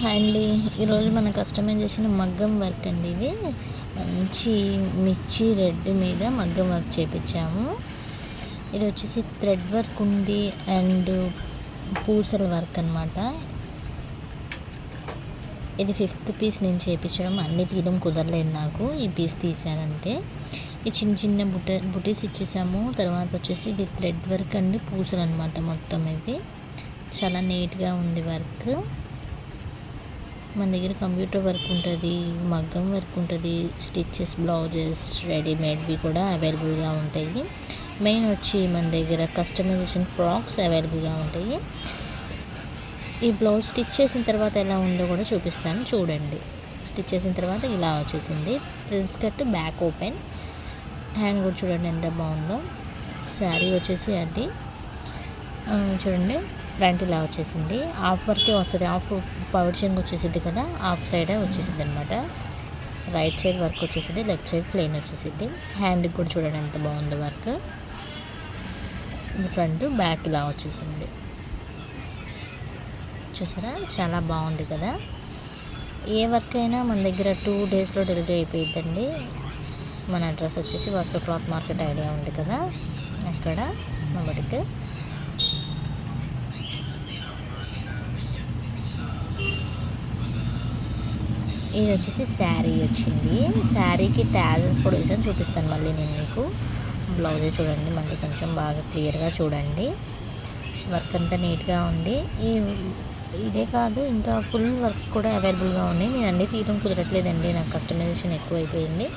Hi అండి. ఈరోజు మన కస్టమైజ్ చేసిన మగ్గం వర్క్ అండి. ఇది మంచి మిర్చి రెడ్ మీద మగ్గం వర్క్ చేపించాము. ఇది వచ్చేసి థ్రెడ్ వర్క్ ఉంది అండ్ పూసల వర్క్ అనమాట. ఇది 5th పీస్ నేను చేపించడం, అన్నీ తీయడం కుదరలేదు నాకు. ఈ పీస్ తీసాను అంతే. ఈ చిన్న చిన్న బుటీస్ ఇచ్చేసాము. తర్వాత వచ్చేసి ఇది థ్రెడ్ వర్క్ అండి, పూసలు అనమాట. మొత్తం ఇవి చాలా నీట్గా ఉంది వర్క్. మన దగ్గర కంప్యూటర్ వర్క్ ఉంటుంది, మగ్గం వర్క్ ఉంటుంది, స్టిచ్చెస్, బ్లౌజెస్ రెడీమేడ్వి కూడా అవైలబుల్గా ఉంటాయి. మెయిన్ వచ్చి మన దగ్గర కస్టమైజేషన్ ఫ్రాక్స్ అవైలబుల్గా ఉంటాయి. ఈ బ్లౌజ్ స్టిచ్ చేసిన తర్వాత ఎలా ఉందో కూడా చూపిస్తాను, చూడండి. స్టిచ్ చేసిన తర్వాత ఇలా వచ్చేసింది. Prince cut, back open, hand కూడా చూడండి ఎంత బాగుందో. శారీ వచ్చేసి అది చూడండి, ఫ్రంట్ ఇలా వచ్చేసింది. హాఫ్ వర్కే వస్తుంది, హాఫ్ పౌచ్ వచ్చేసింది కదా, హాఫ్ సైడే వచ్చేసింది అనమాట. రైట్ సైడ్ వర్క్ వచ్చేసింది, లెఫ్ట్ సైడ్ ప్లెయిన్ వచ్చేసింది. హ్యాండ్కి కూడా చూడండి ఎంత బాగుందో వర్క్. ఫ్రంట్ బ్యాక్ ఇలా వచ్చేసింది, చూసారా చాలా బాగుంది కదా. ఏ వర్క్ అయినా మన దగ్గర 2 డేస్లో డెలివరీ అయిపోయిద్దండి. మన అడ్రస్ వచ్చేసి వాస్కో క్లాత్ మార్కెట్ ఐడియా ఉంది కదా, అక్కడ మొదటికి. ఇది వచ్చేసి శారీ వచ్చింది. శారీకి ట్యాజల్స్ కూడా వేసాను, చూపిస్తాను మళ్ళీ నేను మీకు. బ్లౌజ్ చూడండి మళ్ళీ కొంచెం బాగా క్లియర్గా చూడండి. వర్క్ అంతా నీట్గా ఉంది. ఇదే కాదు, ఇంకా ఫుల్ వర్క్స్ కూడా అవైలబుల్గా ఉన్నాయి. నేను అన్నీ తీయడం కుదరట్లేదండి, నాకు కస్టమైజేషన్ ఎక్కువ అయిపోయింది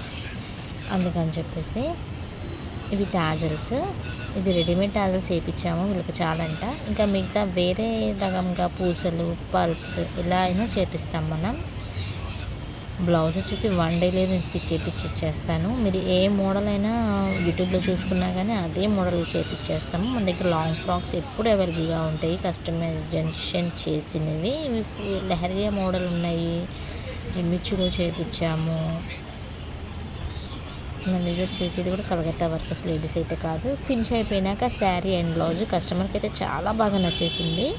అందుకని చెప్పేసి. ఇవి టాజల్స్, ఇది రెడీమేడ్ టాజల్స్ వేయించాము, వీళ్ళకి చాలంట. ఇంకా మిగతా వేరే రకంగా పూసలు, పల్ప్స్ ఇలా అయినా చేపిస్తాం మనం. బ్లౌజ్ వచ్చేసి 1 డేలో నేను స్టిచ్ చేపిచ్చేస్తాను. మీరు ఏ మోడల్ అయినా యూట్యూబ్లో చూసుకున్నా కానీ అదే మోడల్ చేపిచ్చేస్తాము. మన దగ్గర లాంగ్ ఫ్రాక్స్ ఎప్పుడు అవైలబుల్గా ఉంటాయి, కస్టమైజేషన్ చేసినవి. ఇవి లెహరియా మోడల్ ఉన్నాయి, జిమ్మిచ్చులో చేపించాము. మన దగ్గర చేసేది కూడా కలకత్తా వర్కర్స్, లేడీస్ అయితే కాదు. ఫినిష్ అయిపోయినాక శారీ అండ్ బ్లౌజ్ కస్టమర్కి అయితే చాలా బాగా నచ్చేసింది.